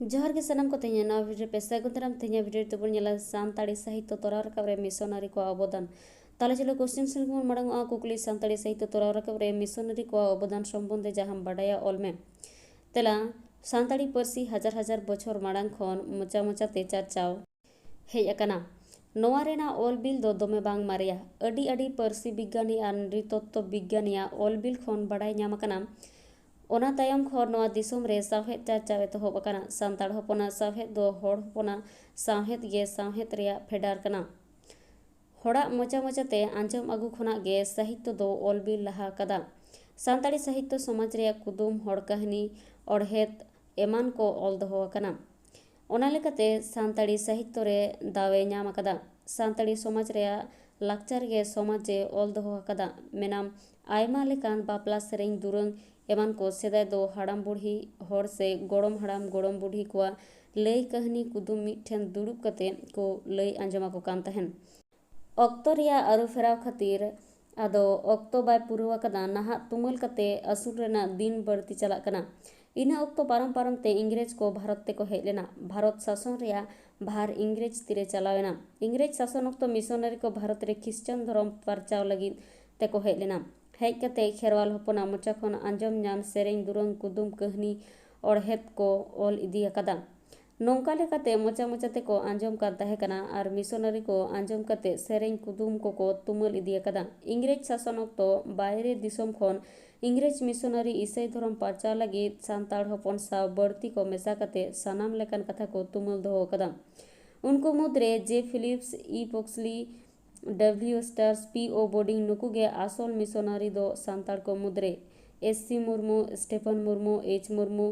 जोहार के सनम को तेज नवा वीडियो पे सागुन दाराम तेज वीडियो तबन नेला सानताड़ी साहित्य तोराव राकाब रे मिशनारी को अवदान ताले चलो क्वेश्चन सन को मडंग कुकली सानताड़ी साहित्य तोराव राकाब रे मिशनारी को अवदान सम्बन्धे जहां बाडाया ओलमे तेला सानताड़ी पारसी हजार हजार बछर माड़ांग खन मोचा मोचा ते चर्चाव हेज अकाना नोवा रेना ऑल बिल दो दमे बांग मारिया अडी अडी पारसी विज्ञानी आर नृतत्व विज्ञानिया ऑल बिल खन बाडाय ᱧᱟᱢ अकाना ओना तायम खर नोआ दिसोम रे सावहेद चर्चा एतहब अकाना सानताड़ हपना सावहेद दो हड़ हपना सावहेद गे सावहेद रेया फेडार कना हड़ा मोचा मोचाते आंजम आगु खना गे साहित्य दो ऑलबिल लहा कदा सानताड़ी साहित्य समाज रे कुदुम हड़ कहानी अड़हेद एमान को ऑल दहो अकाना ओना लेकाते सानताड़ी साहित्य रे दावे ᱧᱟᱢ अकादा सानताड़ी समाज रे लाक्चर गे समाज ए ऑल दहो अकादा मेनाम आयमा लेकान बापला सेरेंग दुरंग एमान को सेदाय दो हाड़ाम बुढ़ी हड़ से गोड़म हाड़ाम गोड़म बुढ़ी को लई कहानी कुदुम मिठेन दुड़ुब कते को लई आंजमा को कान तहन अक्तो रिया आरु फेराव खातिर आदो अक्तो बाय पुरुवा कदा नाहा तुमल कते असुर रेना दिन बढ़ती चला कना इना अक्तो पारम पारम ते इंग्रेज को भारत ते को हेज लेना भारत शासन रिया भार इंग्रेज तिरे चलावेना इंग्रेज शासन अक्तो मिशनरी को भारत रे क्रिश्चियन धर्म परचाव लगी ते को हेज लेना हेज कते खेरवाल हपना मोचा खन आंजम ᱧᱟᱢ सेरेंग दुरंग कुदुम कहानी अड़हेद को ऑल इदी अकादा नौका लेकाते मोचा मोचा ते को आंजम कान तहे कना आर मिशनरी को आंजम कते सेरेंग कुदुम को तुमल इदी अकादा इंग्रेज शासन अक्तो बायरे दिसोम खन इंग्रेज मिशनरी ईसाई धर्म परचाव लगी सानताड़ हपन साव बढ़ती को मेसा कते सानाम लेकान कथा को तुमल दहो अकादा उनको मुद्रे J Phillips E Puxley W Stars P O Bodding नुकुगे आसल मिशनरी दो सानताड़ को मुद्रे S C Murmu Stephen Murmu H Murmu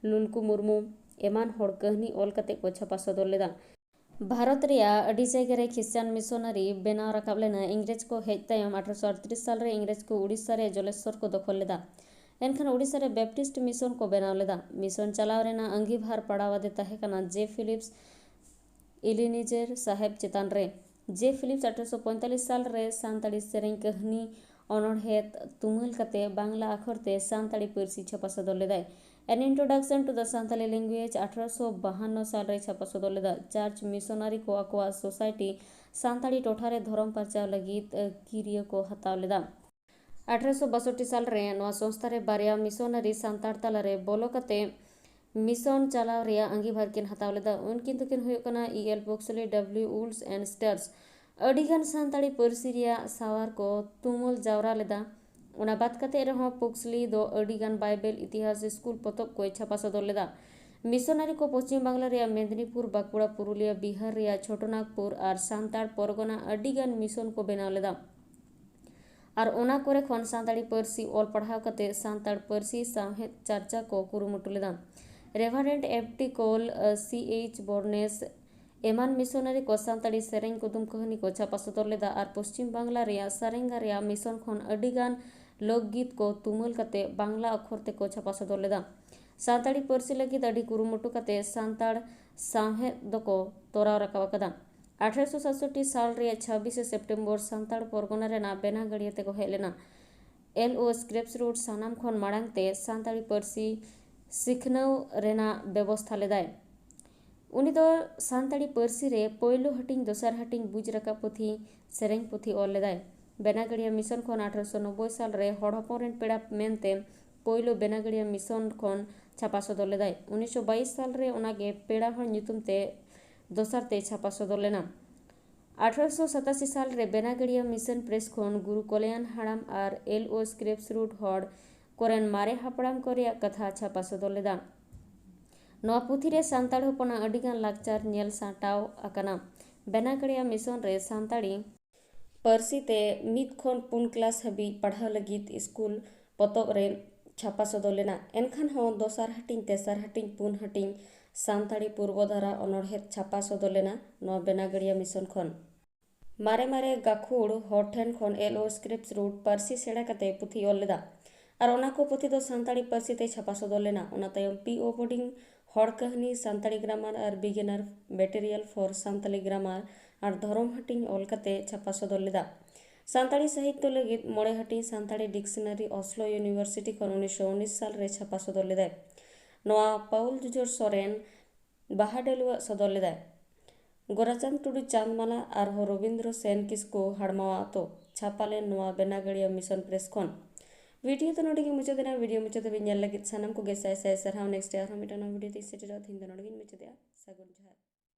Lulku Murmu एमान हड़ कहानी ऑल कते को छापा सदर लेदा भारत रिया अडी जायगा रे क्रिश्चियन मिशनरी बेनाव राकाब लेना इंग्रेज को हेज तायम 1838 साल रे इंग्रेज को उड़ीसा रे जलेश्वर को दखल लेदा एनखान उड़ीसा रे बैप्टिस्ट मिशन को बेनाव लेदा मिशन चलाव रेना अंगीभार पड़ावादे ताहे कना जे फिलिप्स इलिनिजेर साहेब चेतान रे जे फिलिप्स 1845 साल रे सानताड़ी सेरेंग कहानी अनड़हेद तुमल कते बांग्ला अखर ते सानताड़ी पारसी छापा सदर लेदाय an introduction to the Santali language 1852 साल रे छापा सदर लेदा चार्च मिशनरी को अकवा सोसाइटी सानताड़ी टोठा रे धर्म परचाव लगी किरिया को हताव लेदा 1862 साल रे नवा संस्था रे बारिया मिशनरी सानताड़ तला रे बोलो कते मिशन चलाव रिया अंगीभार किन हताव लेदा उनकिन तुकिन हुयो कना ईएल पोक्सली डब्ल्यू वुल्स एंड स्टार्स अडिगान सानताड़ी पारसी रिया सावार को तुमुल जावरा लेदा उना बात कते रहो पोक्सली दो अडिगान बाइबल इतिहास स्कूल पोतब को छापा सदर लेदा मिशनरी को पश्चिम बांग्ला रिया मेदिनीपुर बांकुड़ा पुरुलिया बिहार रिया छोटनागपुर और सानताड़ परगना अडिगान मिशन को बेनाव लेदा और ओना कोरे खन सानताड़ी पारसी ऑल पढ़ाव कते सानताड़ पारसी सावहेद चर्चा को कुरुमुटु लेदा रेवरेंड एफटी कोल सीएच बोर्नेस एमान मिशनरी को सानताड़ी सेरेंग कुदुम कहानी को छापा सदर लेदा और पश्चिम बांग्ला रिया सारेंगा रिया मिशन खन अडिगान लोकगीत को तुमल कते बांग्ला अक्षर ते को छापा सदर लेदा सानताड़ी पारसी लगी अडी कुरुमुटु कते सानताड़ सावहेद दको तोराव राकाब अकादा 1867 साल रे 26 सेप्टेम्बर सानताड़ परगना रेना बेनागड़िया ते को हेज लेना एलओ स्क्रेप्स रूट सानाम खन माड़ांग ते सानताड़ी पारसी सिखनाव रेना व्यवस्था लेदाय उनी दो सानताड़ी पारसी रे पोयलो हटिंग दोसार हटिंग बुज राका पुथी सेरेंग पुथी ऑल लेदाय बेनागड़िया मिशन खन 1890 साल रे हड़ हपन रेन पेड़ा मेनते पोयलो बेनागड़िया मिशन खन छापा सदर लेदाय 1922 साल रे ओनागे पेड़ा हड़ ᱧᱩᱛᱩᱢ ते दोसार ते छापा सदर लेना 1887 साल रे बेनागड़िया मिशन प्रेस खन गुरु कल्याण हाड़ाम और एलओ स्क्रेप्स रूट हड़ कोरेन मारे हापड़ाम को रिया कथा छापा सदर लेदा नवा पुथी रे सानताड़ हपना अडिगान लाक्चार नेल साटाव अकाना बेनागड़िया मिशन रे सानताड़ी पारसी ते मिद खन पुन क्लास हबी पढ़ाव लगी स्कूल पोतब रे छापा सदर लेना एनखान हो दोसार हटिंग तेसार हटिंग पुन हटिंग सानताड़ी पूर्वधारा अनड़हेद छापा सदर लेना नवा बेनागड़िया मिशन खन मारे मारे गाखुड़ हड़ ठेन खन एलओ स्क्रिप्स रूट पारसी सेड़ा कते पुथी ऑल लेदा और ओना को पुथी दो सानताड़ी पारसी ते छापा सदर लेना ओना तायम पीओ बोर्डिंग हड़ कहानी सानताड़ी ग्रामार और beginner material for Santali grammar और धर्म हटिंग ऑल कते छापा सदर लेदा सानताड़ी साहित्य लगी मोड़े हटिंग सानताड़ी डिक्शनरी ऑस्लो यूनिवर्सिटी खन 1919 साल रे छापा सदर लेदा नवा पाउल जुजर सोरेन ᱵᱟᱦᱟ ᱰᱟᱹᱞᱩᱣᱟᱜ ᱥᱚᱫᱚᱨ ᱞᱮᱫᱟᱭ ᱜᱳᱨᱟᱪᱟᱸᱫᱽ ᱴᱩᱰᱩ ᱪᱟᱸᱫᱽᱢᱟᱞᱟ ᱟᱨᱦᱚᱸ ᱨᱚᱵᱤᱱᱫᱨᱚ ᱥᱮᱱ ᱠᱤᱥᱠᱩ ᱦᱟᱲᱢᱟᱣᱟᱜ ᱛᱚ ᱪᱷᱟᱯᱟ ᱞᱮᱱ ᱱᱚᱣᱟ ᱵᱮᱱᱟᱜᱟᱲᱤᱭᱟᱹ ᱢᱤᱥᱚᱱ ᱯᱨᱮᱥ ᱠᱷᱚᱱ ভিডিও তো ᱱᱚᱰᱮ ᱜᱮ ᱢᱩᱪᱟᱹᱫᱮᱱᱟ ভিডিও ᱢᱩᱪᱟᱹᱫ ᱫᱷᱟᱹᱵᱤᱡ ᱧᱮᱞ ᱞᱟᱹᱜᱤᱫ ᱥᱟᱱᱟᱢ ᱠᱚᱜᱮ ᱥᱟᱭ ᱥᱟᱭ ᱥᱟᱨᱦᱟᱣ ᱱᱮᱠᱥᱴ ᱟᱨᱦᱚᱸ ᱢᱤᱫᱴᱟᱝ ᱵᱷᱤᱰᱤᱭᱳ ᱛᱮᱧ ᱥᱮᱴᱮᱨᱚᱜᱼᱟ ᱛᱮᱦᱮᱧ ᱫᱚ ᱱᱚᱰᱮ ᱜᱤᱧ ᱢᱩᱪᱟᱹᱫᱮᱜᱼᱟ ᱥᱟᱹᱜᱩᱱ ᱡᱚᱦᱟᱨ